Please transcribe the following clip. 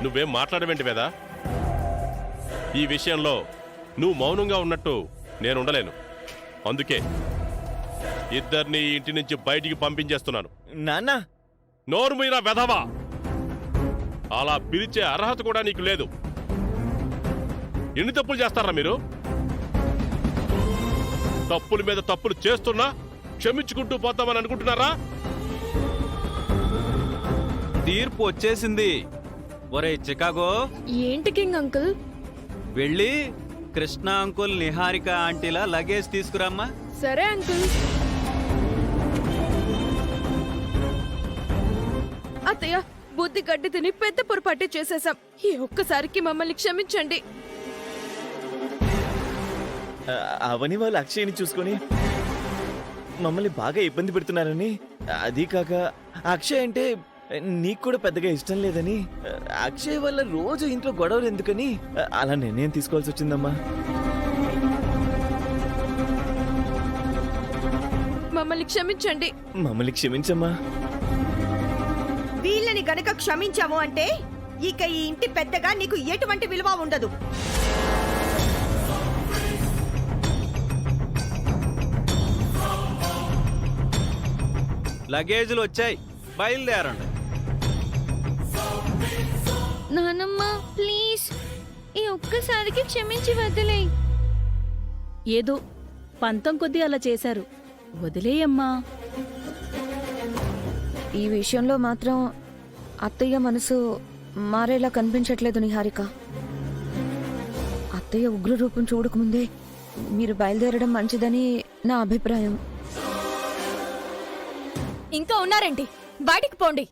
నువ్వేం మాట్లాడవేంటి వేదా? ఈ విషయంలో నువ్వు మౌనంగా ఉన్నట్టు నేను ఉండలేను. అందుకే ఇద్దరిని ఇంటి నుంచి బయటికి పంపించేస్తున్నాను. నాన్న, నోరు మీరా వెధవా! అలా పిలిచే అర్హత కూడా నీకు లేదు. ఎన్ని తప్పులు చేస్తారా మీరు? తప్పుల మీద తప్పులు చేస్తున్నా క్షమించుకుంటూ పోతామని అనుకుంటున్నారా? తీర్పు వచ్చేసింది. ఒరే చికాగో, ఏంటి కింగ్ అంకుల్? వెళ్ళి కృష్ణ అంకుల్, నిహారిక ఆంటీల లగేజ్ తీసుకురామ్మా. సరే అంకుల్. అత్తయ్య, బుద్ధి గడ్డి తిని పెద్ద పొరపాటే చేసేసాం. ఈ ఒక్కసారికి మమ్మల్ని క్షమించండి. అవని వాళ్ళు అక్షయ్ని చూసుకొని మమ్మల్ని బాగా ఇబ్బంది పెడుతున్నారని, అది కాక అక్షయ్ అంటే నీకు కూడా పెద్దగా ఇష్టం లేదని, అక్షయ్ వల్ల రోజు ఇంట్లో గొడవలు ఎందుకని అలా నిర్ణయం తీసుకోవాల్సి వచ్చిందమ్మా. మమ్మల్ని క్షమించండి. మమ్మల్ని క్షమించమ్మా. వీళ్ళని గనక క్షమించాము అంటే ఇక ఈ ఇంటి పెద్దగా నీకు ఎటువంటి విలువ ఉండదు. లగేజీలు వచ్చాయి, బయలుదేరండి. నానమ్మ ప్లీజ్, ఈ ఒక్కసారికి క్షమించి వదిలే. ఏదో పంతం కొద్దీ అలా చేశారు, వదిలేయమ్మా. ఈ విషయంలో మాత్రం అత్తయ్య మనసు మారేలా కనిపించట్లేదు నిహారిక. అత్తయ్య ఉగ్ర రూపం చూడకముందే మీరు బయలుదేరడం మంచిదని నా అభిప్రాయం. ఇంకా ఉన్నారేంటి? బయటికి పోండి.